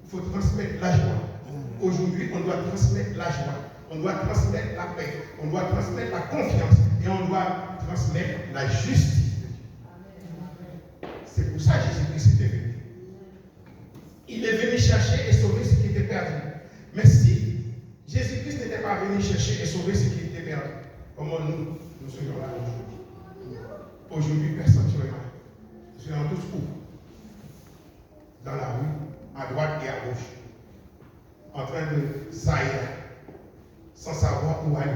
Il faut transmettre la joie. Aujourd'hui, on doit transmettre la joie. On doit transmettre la paix. On doit transmettre la confiance. Et on doit transmettre la justice de Dieu. C'est pour ça que Jésus-Christ était venu. Il est venu chercher et sauver ce qui était perdu. Mais si Jésus-Christ n'était pas venu chercher et sauver ce qui était perdu, comment nous serions là aujourd'hui? Aujourd'hui, personne ne serait là. Nous serions tous où? Dans la rue, à droite et à gauche, en train de saillir, sans savoir où aller.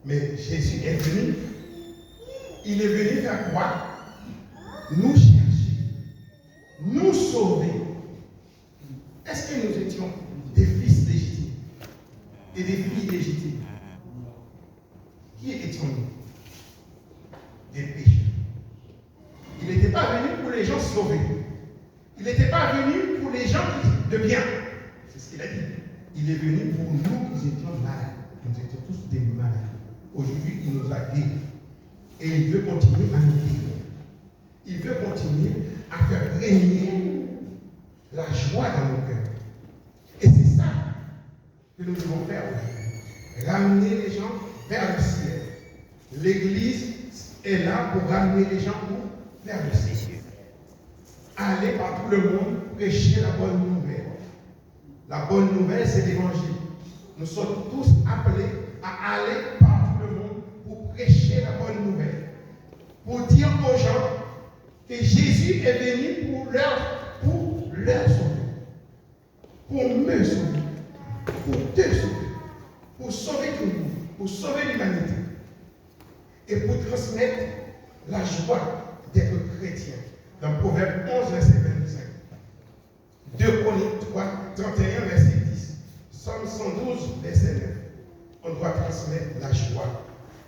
Mais Jésus est venu. Il est venu faire quoi? Nous chercher, nous sauver. Est-ce que nous étions des fils légitimes et des filles légitimes? Qui étions-nous? Des pécheurs. Il n'était pas venu pour les gens sauvés. Il n'était pas venu pour les gens de bien. C'est ce qu'il a dit. Il est venu pour nous qui étions malades. Nous étions tous des malades. Aujourd'hui, il nous a guéris. Et il veut continuer à nous guérir. Il veut continuer à faire régner la joie dans nos cœurs. Et c'est ça que nous devons faire aujourd'hui. Ramener les gens vers le ciel. L'Église est là pour ramener les gens vers le ciel. Aller par tout le monde, prêcher la bonne nouvelle. La bonne nouvelle, c'est l'Évangile. Nous sommes tous appelés à aller par tout le monde pour prêcher la bonne nouvelle. Pour dire aux gens que Jésus est venu pour leur sauver. Pour me sauver. Pour te sauver. Pour sauver tout le monde. Pour sauver l'humanité. Et pour transmettre la joie d'être chrétien. Dans Proverbe 11, verset 25. 2 Chroniques 3, 31, verset 10. Psaume 112, verset 9. On doit transmettre la joie,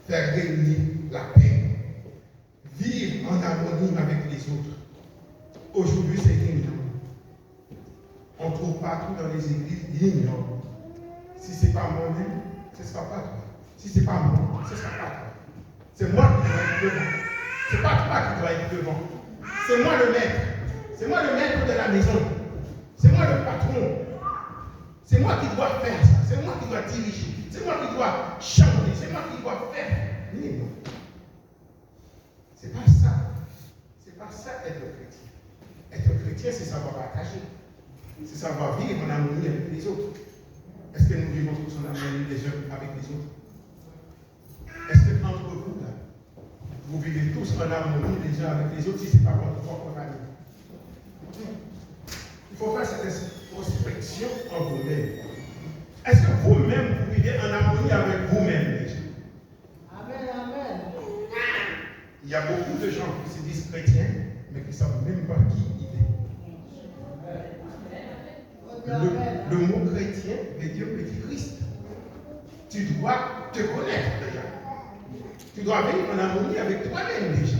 faire régner la paix, vivre en harmonie avec les autres. Aujourd'hui, c'est ignorant. On trouve partout dans les églises l'ignorant. Si ce n'est pas moi-même, ce ne sera pas toi. Si ce n'est pas moi, ce ne sera pas toi. C'est moi qui dois être devant. Ce n'est pas toi qui dois être devant. C'est moi le maître. C'est moi le maître de la maison. C'est moi le patron. C'est moi qui dois faire ça. C'est moi qui dois diriger. C'est moi qui dois chanter. C'est moi qui dois faire. Mais non. C'est pas ça. C'est pas ça être chrétien. Être chrétien, c'est savoir partager. C'est savoir vivre en harmonie avec les autres. Est-ce que nous vivons tous en harmonie les uns avec les autres? Est-ce que entre vous, là, vous vivez tous en harmonie les uns avec les autres si ce n'est pas votre propre famille? Il faut faire cette introspection en vous-même. Est-ce que vous-même, vous vivez en harmonie avec vous-même déjà? Amen, amen. Il y a beaucoup de gens qui se disent chrétiens, mais qui ne savent même pas qui il est. Le mot chrétien veut dire petit Christ. Tu dois te connaître déjà. Tu dois vivre en harmonie avec toi-même déjà.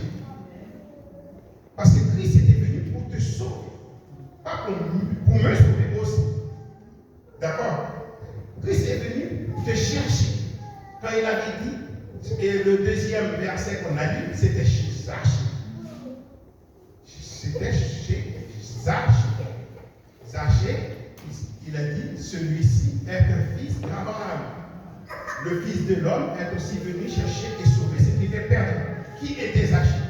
Parce que Christ était venu pour te sauver. Pas pour me sauver aussi. D'accord? Christ est venu te chercher. Quand il avait dit, et le deuxième verset qu'on a lu, c'était chez Zachée. C'était chez Zachée. Zachée, il a dit, celui-ci est un fils d'Abraham. Le Fils de l'homme est aussi venu chercher et sauver ce qui était perdu. Qui était Zachée?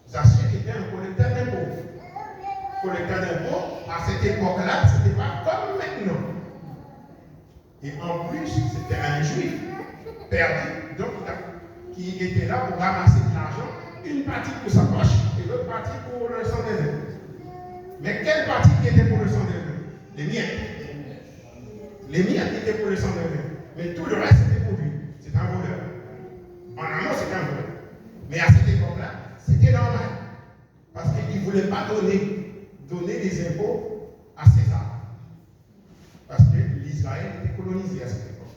Zachée était un collecteur d'impôts. Collecteur d'impôts, à cette époque-là, ce n'était pas comme maintenant. Et en plus, c'était un juif perdu, donc qui était là pour ramasser de l'argent, une partie pour sa poche et l'autre partie pour le sang des œufs. Mais quelle partie qui était pour le sang des œufs? Les miettes. Les miettes étaient pour le sang des œufs. Mais tout le reste, c'était pour lui. C'est un voleur. En amont, c'était un voleur. Mais à cette époque-là, c'était normal. Parce qu'il ne voulait pas donner des impôts à César. Parce que l'Israël était colonisé à cette époque.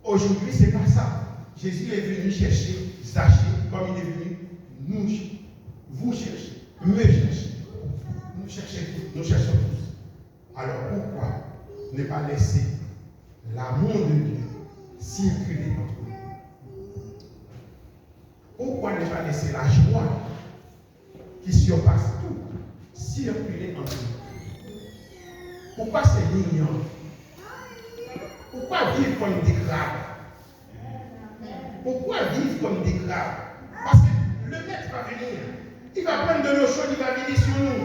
Aujourd'hui, ce n'est pas ça. Jésus est venu chercher Zachée, comme il est venu vous chercher, me chercher. Nous cherchons tous. Alors pourquoi ne pas laisser l'amour de Dieu circuler entre nous? Pourquoi ne pas laisser la joie qui surpasse tout circuler entre nous. Pourquoi c'est mignon? Pourquoi vivre comme des crabes? Pourquoi vivre comme des crabes? Parce que le maître va venir. Il va prendre de l'eau chaude, il va venir sur nous.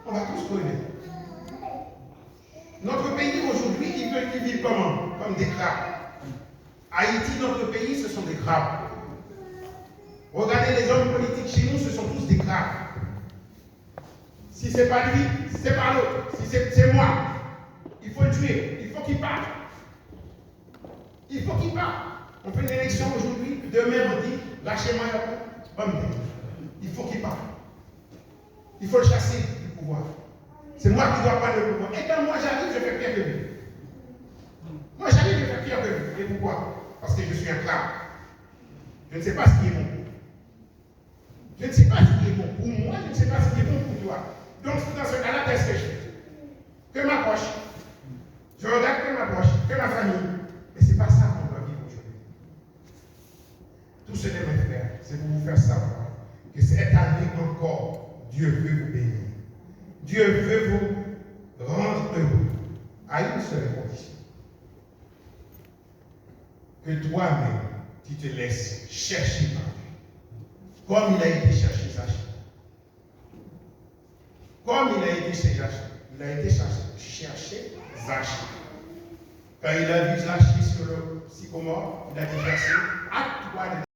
On va tous crever. Notre pays aujourd'hui, ils veulent qu'ils vivent comment? Comme des crabes. Haïti, notre pays, ce sont des crabes. Regardez les hommes politiques chez nous, ce sont tous des crabes. Si ce n'est pas lui, si ce n'est pas l'autre, si c'est moi, il faut le tuer, il faut qu'il parte. Il faut qu'il parte. On fait une élection aujourd'hui, demain on dit, lâchez-moi la pomme. Il faut qu'il parte. Il faut le chasser du pouvoir. C'est moi qui dois prendre le pouvoir. Et quand moi j'arrive, je fais pire que lui. Moi j'arrive, je fais pire que lui. Et pourquoi? Parce que je suis un crabe. Je ne sais pas ce qui est bon. Je ne sais pas ce qui est bon pour moi, je ne sais pas ce qui est bon pour toi. Donc dans ce cas-là, qu'est-ce que je fais? Que ma poche. Je regarde que ma poche, que ma famille. Mais ce n'est pas ça qu'on doit vivre aujourd'hui. Tout ce que mes frères, c'est pour vous faire savoir que cette année encore, Dieu veut vous bénir. Dieu veut vous rendre heureux à une seule condition. Que toi-même, tu te laisses chercher par Dieu. Comme il a été cherché Zachée. Comme il a été cherché Zachée. Quand il a vu Zachée sur le sycomore, il a dit Zachée, à toi de